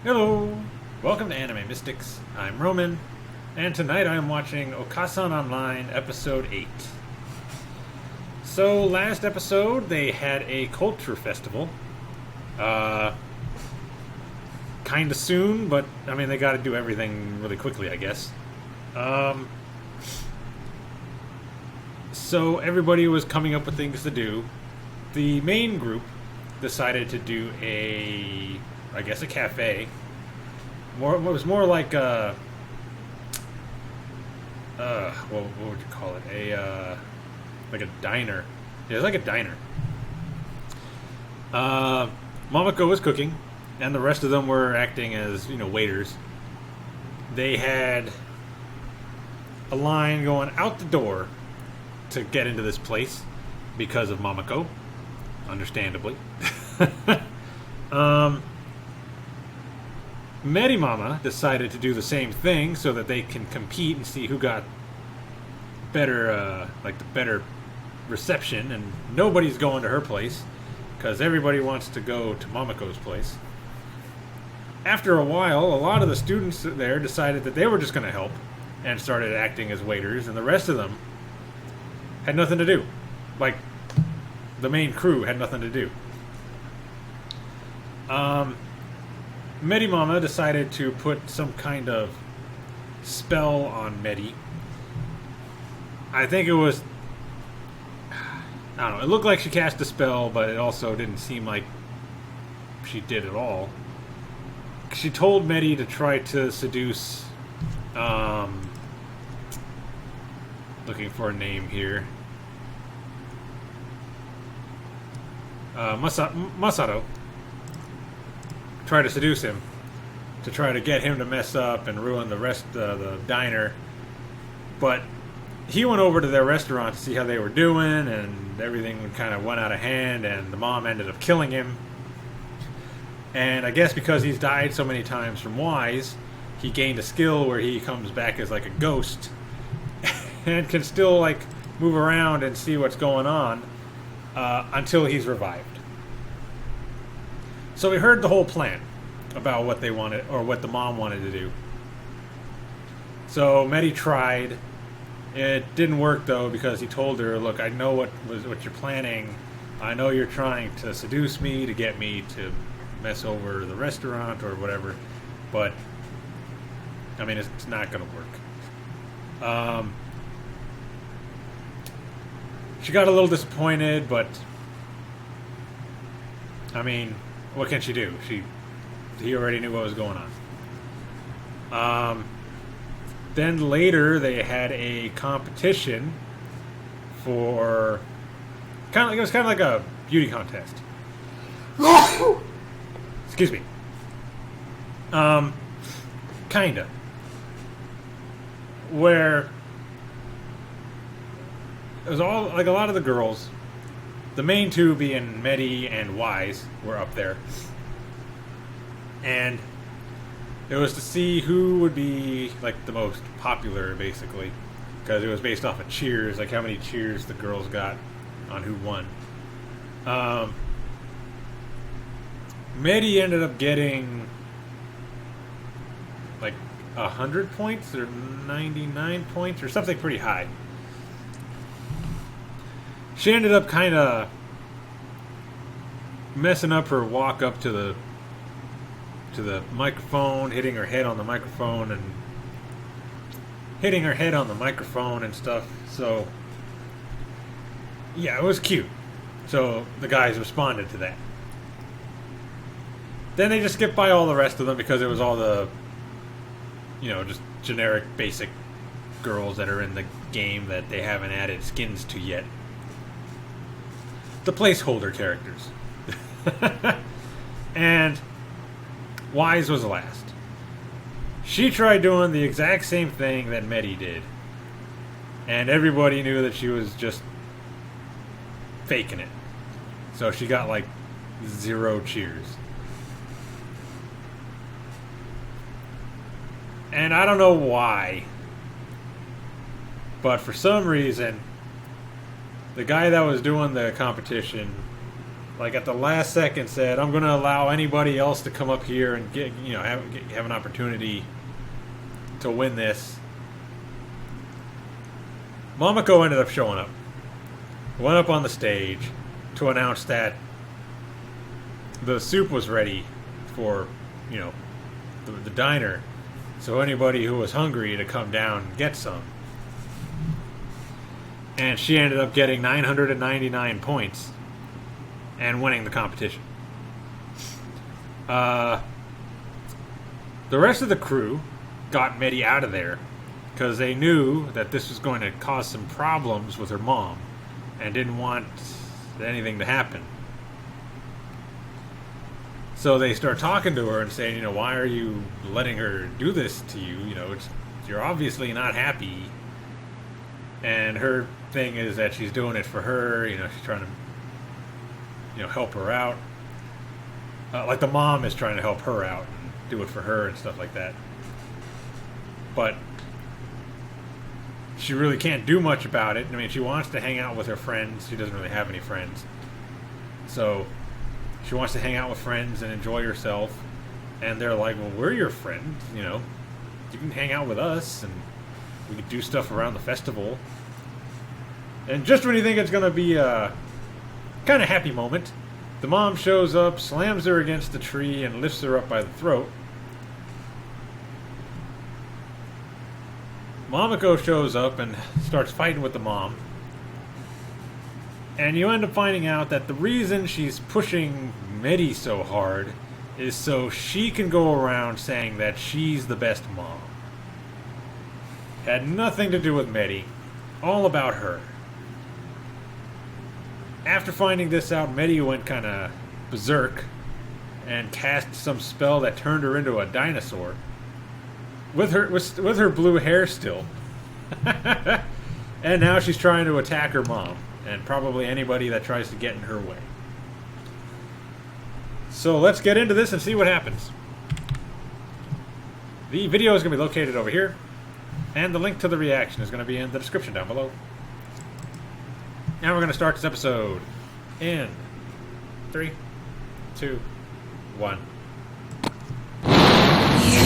Hello! Welcome to Anime Mystics. I'm Roman, and tonight I am watching Okaa-San Online Episode 8. So, last episode they had a culture festival. Kinda soon, but I mean, they gotta do everything really quickly, I guess. So, everybody was coming up with things to do. The main group decided to do I guess a cafe. It was more like what would you call it? Like a diner. Yeah, it's like a diner. Momoko was cooking, and the rest of them were acting as, waiters. They had a line going out the door to get into this place because of Momoko, understandably. Merimama decided to do the same thing so that they can compete and see who got better, the better reception, and nobody's going to her place because everybody wants to go to Momoko's place. After a while, a lot of the students there decided that they were just going to help and started acting as waiters, and the rest of them had nothing to do. Like, the main crew had nothing to do. Merimama decided to put some kind of spell on Medi. I think it was... I don't know. It looked like she cast a spell, but it also didn't seem like she did at all. She told Medi to try to seduce... looking for a name here. Masato. Try to seduce him, to try to get him to mess up and ruin the rest of the diner. But he went over to their restaurant to see how they were doing, and everything kind of went out of hand, and the mom ended up killing him. And I guess because he's died so many times from Wise, he gained a skill where he comes back as like a ghost and can still like move around and see what's going on until he's revived. So we heard the whole plan about what they wanted, or what the mom wanted to do. So Medi tried. It didn't work though, because he told her, "Look, I know what you're planning. I know you're trying to seduce me to get me to mess over the restaurant or whatever, but I mean, it's not going to work." She got a little disappointed, but I mean, what can she do? He already knew what was going on. Then later they had a competition for it was kind of like a beauty contest. Excuse me. Kinda. Where it was all like a lot of the girls. The main two being Medi and Wise were up there. And it was to see who would be like the most popular, basically. Because it was based off of cheers, like how many cheers the girls got on who won. Medi ended up getting like 100 points or 99 points or something pretty high. She ended up kind of messing up her walk up to the microphone, hitting her head on the microphone and stuff. So yeah, it was cute. So the guys responded to that. Then they just skipped by all the rest of them because it was all the, just generic basic girls that are in the game that they haven't added skins to yet. The placeholder characters. And Wise was last. She tried doing the exact same thing that Medi did. And everybody knew that she was just faking it. So she got like 0 cheers. And I don't know why, but for some reason, the guy that was doing the competition like at the last second said, I'm going to allow anybody else to come up here and get, have an opportunity to win this. Momoko ended up showing up. Went up on the stage to announce that the soup was ready for, the diner. So anybody who was hungry to come down and get some. And she ended up getting 999 points and winning the competition. The rest of the crew got Medi out of there because they knew that this was going to cause some problems with her mom and didn't want anything to happen. So they start talking to her and saying, why are you letting her do this to you? You're obviously not happy. And her thing is that she's doing it for her. She's trying to, help her out. Like the mom is trying to help her out and do it for her and stuff like that. But she really can't do much about it. I mean, she wants to hang out with her friends. She doesn't really have any friends. So she wants to hang out with friends and enjoy herself. And they're like, well, we're your friends, You can hang out with us and we can do stuff around the festival. And just when you think it's going to be a kind of happy moment, the mom shows up, slams her against the tree, and lifts her up by the throat. Momoko shows up and starts fighting with the mom. And you end up finding out that the reason she's pushing Medi so hard is so she can go around saying that she's the best mom. Had nothing to do with Medi. All about her. After finding this out, Medi went kind of berserk and cast some spell that turned her into a dinosaur. With her blue hair still. And now she's trying to attack her mom. And probably anybody that tries to get in her way. So let's get into this and see what happens. The video is going to be located over here. And the link to the reaction is going to be in the description down below. Now we're going to start this episode in 3, 2, 1.